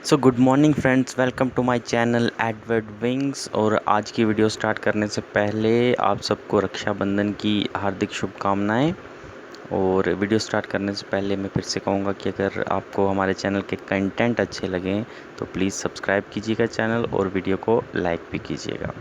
So good morning friends, welcome to my channel Edward Wings. और आज की video start करने से पहले आप सबको रक्षाबंधन की हार्दिक शुभकामनाएं। और वीडियो स्टार्ट करने से पहले मैं फिर से कहूँगा कि अगर आपको हमारे चैनल के कंटेंट अच्छे लगें तो प्लीज़ सब्सक्राइब कीजिएगा चैनल और वीडियो को लाइक भी कीजिएगा।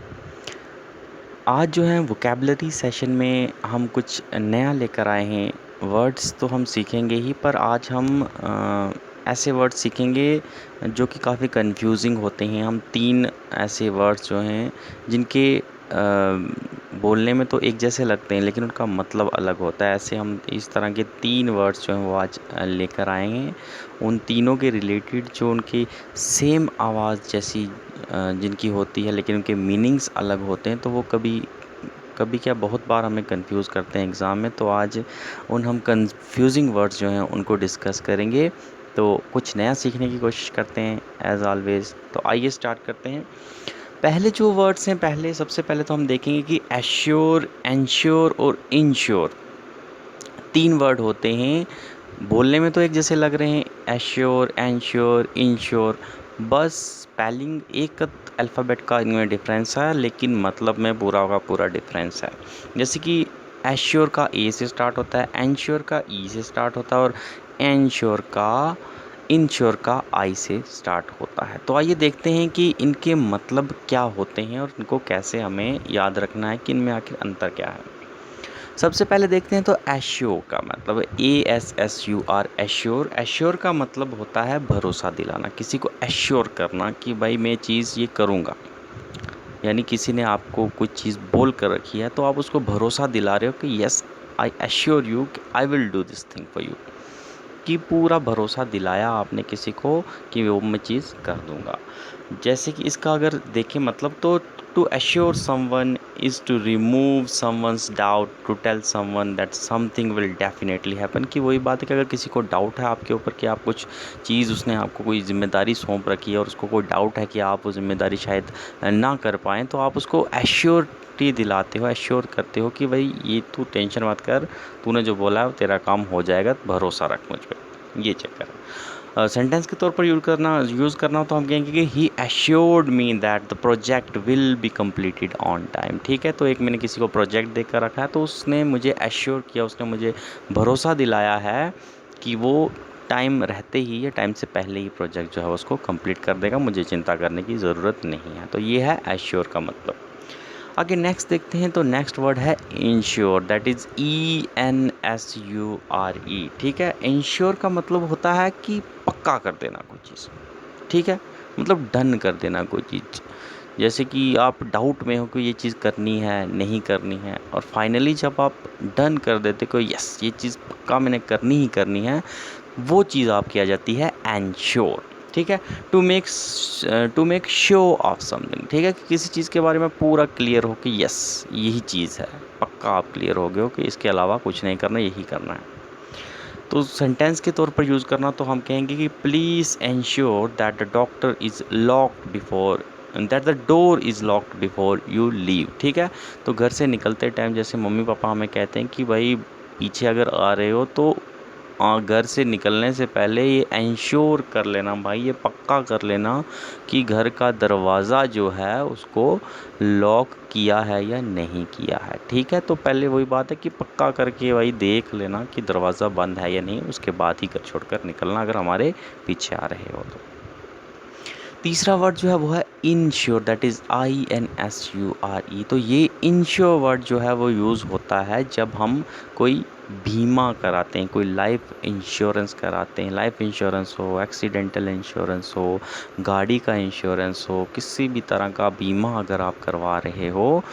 आज जो है वोकेबलरी सेशन में हम कुछ नया लेकर आए हैं। वर्ड्स तो हम सीखेंगे ही, पर आज हम ऐसे वर्ड्स सीखेंगे जो कि काफ़ी कंफ्यूजिंग होते हैं। हम तीन ऐसे वर्ड्स जो हैं जिनके बोलने में तो एक जैसे लगते हैं लेकिन उनका मतलब अलग होता है। ऐसे हम इस तरह के तीन वर्ड्स जो हैं वो आज लेकर आए हैं। उन तीनों के रिलेटेड जो उनकी सेम आवाज़ जैसी जिनकी होती है लेकिन उनके मीनिंग्स अलग होते हैं, तो वो कभी कभी क्या बहुत बार हमें कंफ्यूज करते हैं एग्ज़ाम में। तो आज उन हम कंफ्यूजिंग वर्ड्स जो हैं उनको डिस्कस करेंगे। तो कुछ नया सीखने की कोशिश करते हैं एज़ ऑलवेज़। तो आइए स्टार्ट करते हैं। पहले जो वर्ड्स हैं, सबसे पहले तो हम देखेंगे कि एश्योर, एंश्योर और इंश्योर तीन वर्ड होते हैं। बोलने में तो एक जैसे लग रहे हैं, एश्योर, एंश्योर, इंश्योर, बस स्पेलिंग एक अल्फ़ाबेट का इनमें डिफरेंस है, लेकिन मतलब में पूरा का पूरा डिफरेंस है। जैसे कि एश्योर का ए से स्टार्ट होता है, एंश्योर का ई से स्टार्ट होता है और इंश्योर का आई से स्टार्ट होता है। तो आइए देखते हैं कि इनके मतलब क्या होते हैं और इनको कैसे हमें याद रखना है कि इनमें आखिर अंतर क्या है। सबसे पहले देखते हैं तो एश्योर का मतलब ASSUR, एश्योर। एश्योर का मतलब होता है भरोसा दिलाना, किसी को एश्योर करना कि भाई मैं चीज़ ये करूँगा। यानी किसी ने आपको कुछ चीज़ बोल कर रखी है तो आप उसको भरोसा दिला रहे हो कि यस, आई एश्योर यू कि I will do this thing for you. कि पूरा भरोसा दिलाया आपने किसी को कि वो मैं चीज़ कर दूंगा। जैसे कि इसका अगर देखें मतलब तो to assure someone is to remove someone's doubt, to tell someone that something will definitely happen. कि वही बात है कि अगर किसी को डाउट है आपके ऊपर कि आप कुछ चीज़, उसने आपको कोई जिम्मेदारी सौंप रखी है और उसको कोई डाउट है कि आप वो जिम्मेदारी शायद ना कर पाएँ, तो आप उसको एश्योरिटी दिलाते हो, एश्योर करते हो कि भाई ये तू टेंशन मत कर, तूने जो बोला है तेरा काम हो जाएगा, भरोसा रख मुझ पर। ये चक्कर है। सेंटेंस के तौर पर यूज़ करना तो हम कहेंगे कि he assured me that the project will be completed on time. ठीक है, तो एक मैंने किसी को प्रोजेक्ट दे कर रखा है तो उसने मुझे एश्योर किया, उसने मुझे भरोसा दिलाया है कि वो टाइम रहते ही या टाइम से पहले ही प्रोजेक्ट जो है उसको कंप्लीट कर देगा, मुझे चिंता करने की ज़रूरत नहीं है। तो ये है एश्योर का मतलब। आगे नेक्स्ट देखते हैं तो नेक्स्ट वर्ड है इंश्योर, दैट इज़ ENSURE। ठीक है, इंश्योर का मतलब होता है कि पक्का कर देना कोई चीज़। ठीक है, मतलब डन कर देना कोई चीज़। जैसे कि आप डाउट में हो कि ये चीज़ करनी है नहीं करनी है, और फाइनली जब आप डन कर देते को यस ये चीज़ पक्का मैंने करनी ही करनी है, वो चीज़ आपकी आ जाती है एंश्योर। ठीक है, to make sure of something. ठीक है, कि किसी चीज़ के बारे में पूरा क्लियर हो कि यस यही चीज़ है, पक्का आप क्लियर हो गए हो कि इसके अलावा कुछ नहीं करना, यही करना है। तो सेंटेंस के तौर पर यूज़ करना तो हम कहेंगे कि please ensure that the doctor is locked before that the door is locked before you leave. ठीक है, तो घर से निकलते टाइम जैसे मम्मी पापा हमें कहते हैं कि भाई पीछे अगर आ रहे हो तो घर से निकलने से पहले ये एंश्योर कर लेना, भाई ये पक्का कर लेना कि घर का दरवाज़ा जो है उसको लॉक किया है या नहीं किया है। ठीक है, तो पहले वही बात है कि पक्का करके भाई देख लेना कि दरवाज़ा बंद है या नहीं, उसके बाद ही घर छोड़कर निकलना अगर हमारे पीछे आ रहे हो तो। तीसरा वर्ड जो है वो है इंश्योर, दैट इज़ INSURE। तो ये इंश्योर वर्ड जो है वो यूज़ होता है जब हम कोई बीमा कराते हैं, कोई लाइफ इंश्योरेंस कराते हैं। लाइफ इंश्योरेंस हो, एक्सीडेंटल इंश्योरेंस हो, गाड़ी का इंश्योरेंस हो, किसी भी तरह का बीमा अगर आप करवा रहे हो,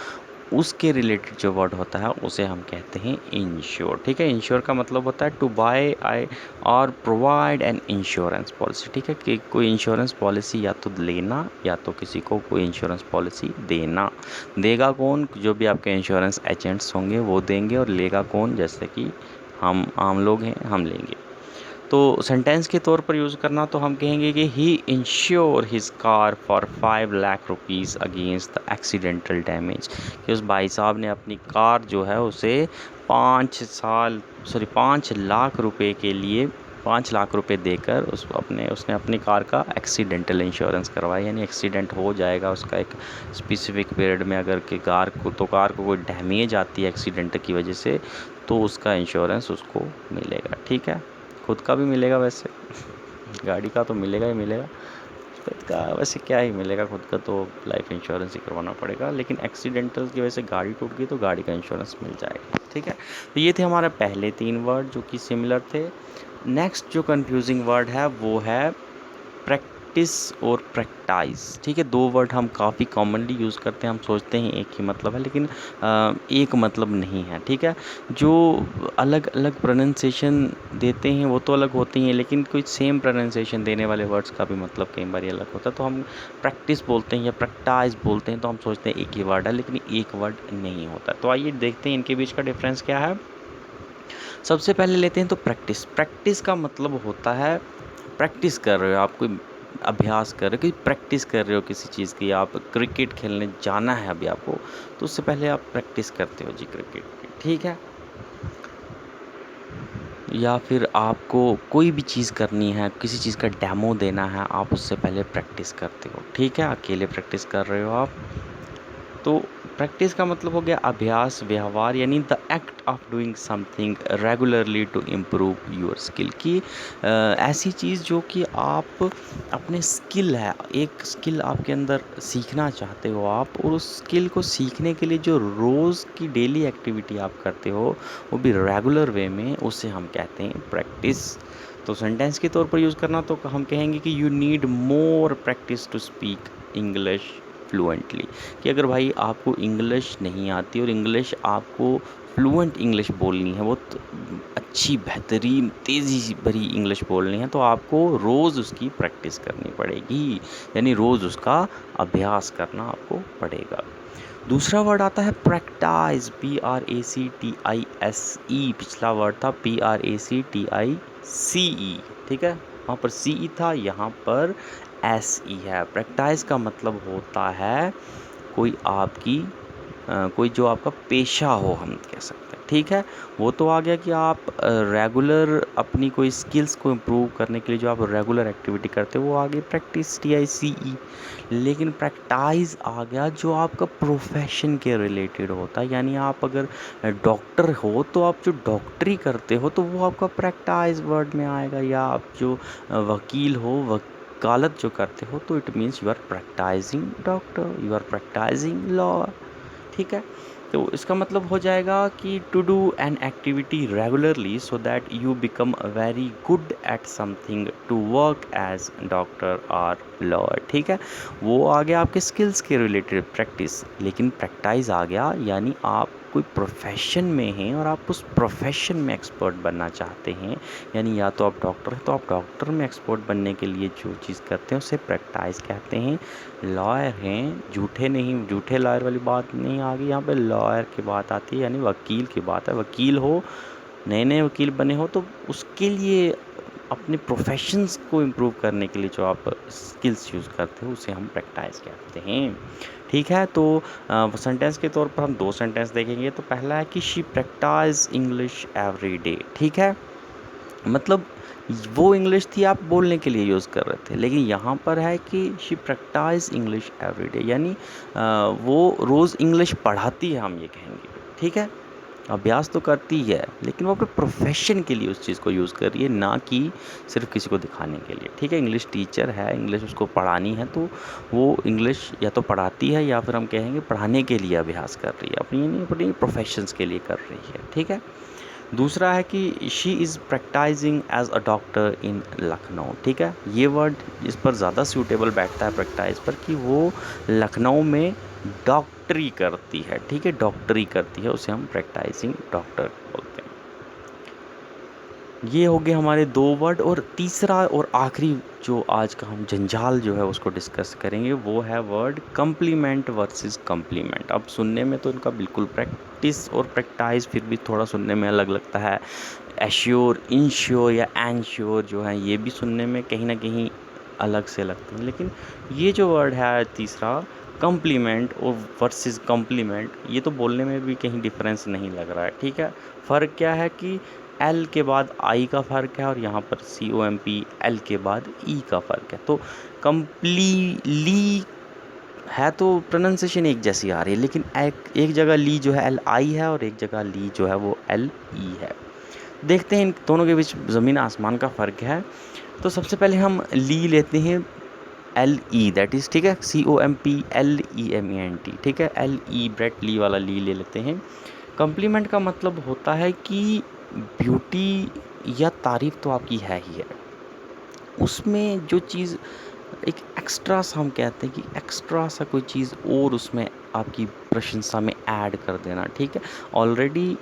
उसके रिलेटेड जो वर्ड होता है उसे हम कहते हैं इंश्योर। ठीक है, इंश्योर का मतलब होता है टू बाय आई और प्रोवाइड एन इंश्योरेंस पॉलिसी। ठीक है, कि कोई इंश्योरेंस पॉलिसी या तो लेना या तो किसी को कोई इंश्योरेंस पॉलिसी देना। देगा कौन? जो भी आपके इंश्योरेंस एजेंट्स होंगे वो देंगे, और लेगा कौन? जैसे कि हम आम लोग हैं, हम लेंगे। तो सेंटेंस के तौर पर यूज़ करना तो हम कहेंगे कि he insure his car for 5 lakh rupees against the accidental damage. कि उस भाई साहब ने अपनी कार जो है उसे 5 लाख रुपए के लिए 5 लाख रुपए देकर उसने अपनी कार का एक्सीडेंटल इंश्योरेंस करवाया, यानी एक्सीडेंट हो जाएगा उसका एक स्पेसिफिक पीरियड में, अगर कि कार को कोई डैमेज आती है एक्सीडेंट की वजह से, तो उसका इंश्योरेंस उसको मिलेगा। ठीक है, खुद का भी मिलेगा वैसे गाड़ी का तो मिलेगा ही मिलेगा, खुद का वैसे क्या ही मिलेगा, खुद का तो लाइफ इंश्योरेंस ही करवाना पड़ेगा, लेकिन एक्सीडेंटल की वजह से गाड़ी टूट गई तो गाड़ी का इंश्योरेंस मिल जाएगा। ठीक है, तो ये थे हमारे पहले 3 वर्ड जो कि सिमिलर थे। नेक्स्ट जो कंफ्यूजिंग वर्ड है वो है प्रैक्टिस और प्रैक्टाइज। ठीक है, 2 वर्ड हम काफ़ी कॉमनली यूज़ करते हैं, हम सोचते हैं एक ही मतलब है, लेकिन एक मतलब नहीं है। ठीक है, जो अलग अलग प्रोनाउंसिएशन देते हैं वो तो अलग होती हैं, लेकिन कोई सेम प्रोनाउंसिएशन देने वाले वर्ड्स का भी मतलब कई बार अलग होता है। तो हम प्रैक्टिस बोलते हैं या प्रैक्टाइज बोलते हैं तो हम सोचते हैं एक ही वर्ड है, लेकिन एक वर्ड नहीं होता। तो आइए देखते हैं इनके बीच का डिफरेंस क्या है। सबसे पहले लेते हैं तो प्रैक्टिस। प्रैक्टिस का मतलब होता है प्रैक्टिस कर रहे हो, आप कोई अभ्यास कर रहे हो, कोई प्रैक्टिस कर रहे हो किसी चीज़ की, आप क्रिकेट खेलने जाना है अभी आपको, तो उससे पहले आप प्रैक्टिस करते हो जी क्रिकेट की। ठीक है, या फिर आपको कोई भी चीज़ करनी है, किसी चीज़ का डेमो देना है, आप उससे पहले प्रैक्टिस करते हो। ठीक है, अकेले प्रैक्टिस कर रहे हो आप, तो प्रैक्टिस का मतलब हो गया अभ्यास, व्यवहार, यानी the act of doing something regularly to improve your skill की ऐसी चीज़ जो कि आप अपने स्किल है, एक स्किल आपके अंदर सीखना चाहते हो आप, और उस स्किल को सीखने के लिए जो रोज़ की डेली एक्टिविटी आप करते हो वो भी रेगुलर वे में, उसे हम कहते हैं प्रैक्टिस। तो सेंटेंस के तौर पर यूज़ करना तो हम कहेंगे कि you need more practice to speak English fluently, कि अगर भाई आपको इंग्लिश नहीं आती और इंग्लिश आपको फ्लुएंट इंग्लिश बोलनी है, बहुत अच्छी बेहतरीन तेज़ी भरी इंग्लिश बोलनी है, तो आपको रोज़ उसकी प्रैक्टिस करनी पड़ेगी, यानी रोज़ उसका अभ्यास करना आपको पड़ेगा। दूसरा वर्ड आता है प्रैक्टाइज, PRACTISE। पिछला वर्ड था PRACTICE। ठीक है, वहाँ पर CE था, यहाँ पर SE है। प्रैक्टाइज का मतलब होता है कोई आपकी कोई जो आपका पेशा हो, हम कह सकते हैं। ठीक है, वो तो आ गया कि आप रेगुलर अपनी कोई स्किल्स को इम्प्रूव करने के लिए जो आप रेगुलर एक्टिविटी करते हो वो आ गई प्रैक्टिस, TICE। लेकिन प्रैक्टाइज आ गया जो आपका प्रोफेशन के रिलेटेड होता है, यानी आप अगर डॉक्टर हो तो आप जो डॉक्टरी करते हो तो वो आपका प्रैक्टाइज वर्ड में आएगा, या आप जो वकील हो, वकालत जो करते हो, तो it means you are practising doctor, you are practising law. ठीक है, तो इसका मतलब हो जाएगा कि to do an activity regularly so that you become very good at something, to work as doctor और लॉयर। ठीक है, वो आ गया आपके स्किल्स के रिलेटेड प्रैक्टिस, लेकिन प्रैक्टाइज आ गया यानी आप कोई प्रोफेशन में हैं और आप उस प्रोफेशन में एक्सपर्ट बनना चाहते हैं, यानी या तो आप डॉक्टर हैं तो आप डॉक्टर में एक्सपर्ट बनने के लिए जो चीज़ करते हैं उसे प्रैक्टाइज कहते हैं। लॉयर हैं, झूठे नहीं, झूठे लॉयर वाली बात नहीं आ गई यहाँ पे, लॉयर की बात आती है, यानी वकील की बात है। वकील हो, नए नए वकील बने हो, तो उसके लिए अपने प्रोफेशंस को इम्प्रूव करने के लिए जो आप स्किल्स यूज़ करते हो उसे हम प्रैक्टाइज कहते हैं। ठीक है, तो सेंटेंस के तौर पर हम 2 सेंटेंस देखेंगे। तो पहला है कि she practise English every day. ठीक है, मतलब वो इंग्लिश थी आप बोलने के लिए यूज़ कर रहे थे, लेकिन यहाँ पर है कि she practise English every day, यानी वो रोज़ इंग्लिश पढ़ाती है, हम ये कहेंगे। ठीक है, अभ्यास तो करती है, लेकिन वो अपने प्रोफेशन के लिए उस चीज़ को यूज़ कर रही है, ना कि सिर्फ किसी को दिखाने के लिए। ठीक है, इंग्लिश टीचर है, इंग्लिश उसको पढ़ानी है, तो वो इंग्लिश या तो पढ़ाती है या फिर हम कहेंगे पढ़ाने के लिए अभ्यास कर रही है, अपनी प्रोफेशंस के लिए कर रही है। ठीक है, दूसरा है कि she is practising as a doctor in Lucknow. ठीक है, ये वर्ड इस पर ज़्यादा सूटेबल बैठता है प्रैक्टाइज पर, कि वो लखनऊ में डॉक्टरी करती है। ठीक है, डॉक्टरी करती है, उसे हम प्रैक्टाइजिंग डॉक्टर बोलते हैं। ये हो गए हमारे 2 वर्ड, और तीसरा और आखिरी जो आज का हम जंजाल जो है उसको डिस्कस करेंगे वो है वर्ड कम्प्लीमेंट वर्सेस कम्प्लीमेंट। अब सुनने में तो इनका बिल्कुल प्रैक्टिस और प्रैक्टाइज फिर भी थोड़ा सुनने में अलग लगता है। एश्योर, इंश्योर या एनश्योर जो है ये भी सुनने में कहीं ना कहीं अलग से लगते हैं, लेकिन ये जो वर्ड है तीसरा कम्प्लीमेंट और वर्सेस कम्प्लीमेंट, ये तो बोलने में भी कहीं डिफरेंस नहीं लग रहा है। ठीक है, फ़र्क क्या है कि एल के बाद आई का फ़र्क है और यहाँ पर COMP एल के बाद ई का फ़र्क है। तो कंप्लीली है तो प्रोनाउंसिएशन एक जैसी आ रही है, लेकिन एक जगह ली जो है LI है और एक जगह ली जो है वो LE है। देखते हैं इन दोनों के बीच ज़मीन आसमान का फ़र्क है। तो सबसे पहले हम ली लेते हैं LE, दैट इज़ ठीक है, COMPLEMENT, ठीक है, LE ब्रेट ली वाला ली ले लेते हैं। कम्प्लीमेंट का मतलब होता है कि ब्यूटी या तारीफ़ तो आपकी है ही है, उसमें जो चीज़ एक एक्स्ट्रा सा हम कहते हैं कि एक्स्ट्रा सा कोई चीज़ और उसमें आपकी प्रशंसा में ऐड कर देना, ठीक है। ऑलरेडी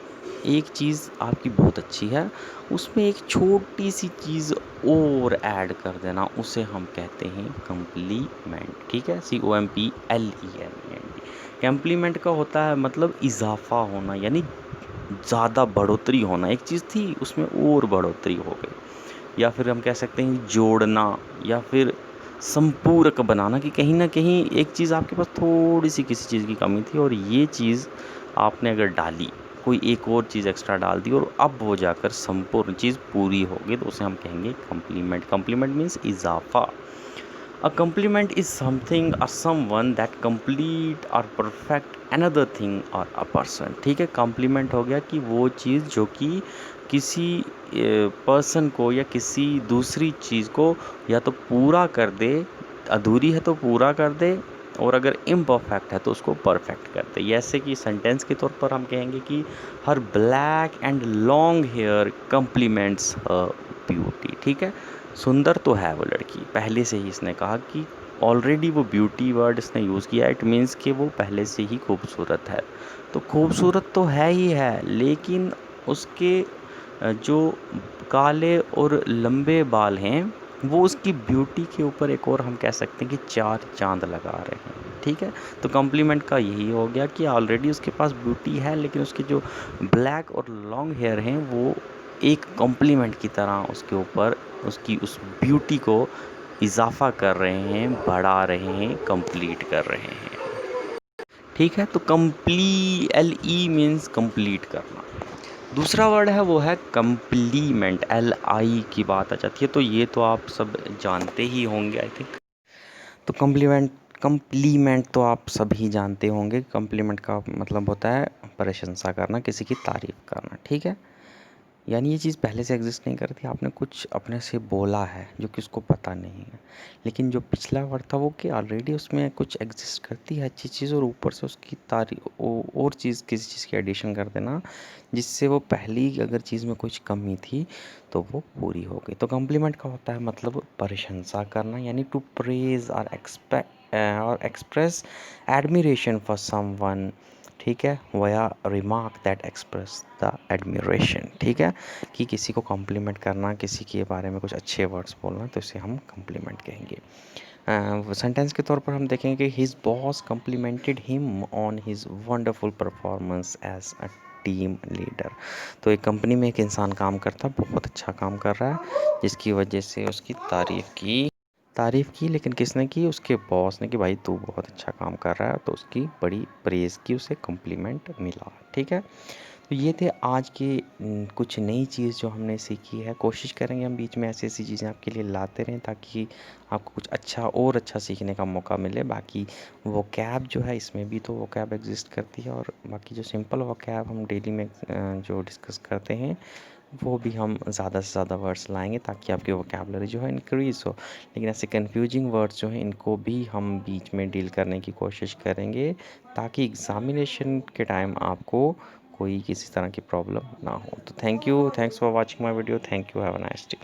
एक चीज़ आपकी बहुत अच्छी है, उसमें एक छोटी सी चीज़ और ऐड कर देना, उसे हम कहते हैं कम्प्लीमेंट, ठीक है, COMPLEMENT। कम्प्लीमेंट का होता है मतलब इजाफा होना, यानी ज़्यादा बढ़ोतरी होना, एक चीज़ थी उसमें और बढ़ोतरी हो गई, या फिर हम कह सकते हैं जोड़ना, या फिर संपूरक बनाना, कि कहीं ना कहीं एक चीज़ आपके पास थोड़ी सी किसी चीज़ की कमी थी और ये चीज़ आपने अगर डाली, कोई एक और चीज़ एक्स्ट्रा डाल दी और अब वो जाकर संपूर्ण चीज़ पूरी होगी, तो उसे हम कहेंगे कम्प्लीमेंट। कम्प्लीमेंट मीन्स इजाफा। A compliment is something or someone that complete or perfect another thing or a person, ठीक है। compliment हो गया कि वो चीज़ जो कि किसी पर्सन को या किसी दूसरी चीज़ को या तो पूरा कर दे, अधूरी है तो पूरा कर दे, और अगर इम्परफेक्ट है तो उसको परफेक्ट कर दे। जैसे कि सेंटेंस के तौर पर हम कहेंगे कि her black and long hair compliments her beauty, ठीक है। सुंदर तो है वो लड़की, पहले से ही इसने कहा कि ऑलरेडी वो ब्यूटी वर्ड इसने यूज़ किया, इट मीन्स कि वो पहले से ही खूबसूरत है। तो खूबसूरत तो है ही है, लेकिन उसके जो काले और लंबे बाल हैं वो उसकी ब्यूटी के ऊपर एक और हम कह सकते हैं कि चार चांद लगा रहे हैं, ठीक है। तो कॉम्प्लीमेंट का यही हो गया कि ऑलरेडी उसके पास ब्यूटी है, लेकिन उसके जो ब्लैक और लॉन्ग हेयर हैं वो एक कॉम्प्लीमेंट की तरह उसके ऊपर उसकी उस ब्यूटी को इजाफा कर रहे हैं, बढ़ा रहे हैं, कंप्लीट कर रहे हैं, ठीक है। तो LE मीन्स कंप्लीट करना। दूसरा वर्ड है वो है कम्प्लीमेंट, LI की बात आ जाती है, तो ये तो आप सब जानते ही होंगे आई थिंक। तो कम्प्लीमेंट तो आप सभी जानते होंगे। कम्प्लीमेंट का मतलब होता है प्रशंसा करना, किसी की तारीफ़ करना, ठीक है। यानी ये चीज़ पहले से एग्जिस्ट नहीं करती, आपने कुछ अपने से बोला है जो कि उसको पता नहीं है, लेकिन जो पिछला वर्ड था वो कि ऑलरेडी उसमें कुछ एग्जिस्ट करती है अच्छी चीज़, और ऊपर से उसकी और चीज़ किसी चीज़ की एडिशन कर देना, जिससे वो पहली अगर चीज़ में कुछ कमी थी तो वो पूरी हो गई। तो कम्प्लीमेंट का होता है मतलब प्रशंसा करना, यानी टू प्रेज और एक्सप्रेस एडमिरेशन फॉर समवन, ठीक है, वया remark that express the admiration, ठीक है, कि किसी को कॉम्प्लीमेंट करना, किसी के बारे में कुछ अच्छे वर्ड्स बोलना, तो इसे हम कॉम्प्लीमेंट कहेंगे। सेंटेंस के तौर पर हम देखेंगे his boss complimented him on his wonderful performance as a team leader. तो एक कंपनी में एक इंसान काम करता है, बहुत अच्छा काम कर रहा है, जिसकी वजह से उसकी तारीफ़ की, लेकिन किसने की? उसके बॉस ने, कि भाई तू बहुत अच्छा काम कर रहा है, तो उसकी बड़ी प्रेज़ की, उसे कॉम्प्लीमेंट मिला, ठीक है। तो ये थे आज के कुछ नई चीज़ जो हमने सीखी है। कोशिश करेंगे हम बीच में ऐसी-ऐसी चीज़ें आपके लिए लाते रहें, ताकि आपको कुछ अच्छा और अच्छा सीखने का मौका मिले। बाकी वोकैब जो है, इसमें भी तो वोकैब एग्ज़िस्ट करती है, और बाकी जो सिंपल वोकैब हम डेली में जो डिस्कस करते हैं, वो भी हम ज़्यादा से ज़्यादा वर्ड्स लाएंगे, ताकि आपकी वोकैबुलरी जो है इंक्रीज़ हो। लेकिन ऐसे कन्फ्यूजिंग वर्ड्स जो हैं, इनको भी हम बीच में डील करने की कोशिश करेंगे, ताकि एग्ज़ामिनेशन के टाइम आपको कोई किसी तरह की प्रॉब्लम ना हो। तो thanks for watching my video. Thank you, have a nice day.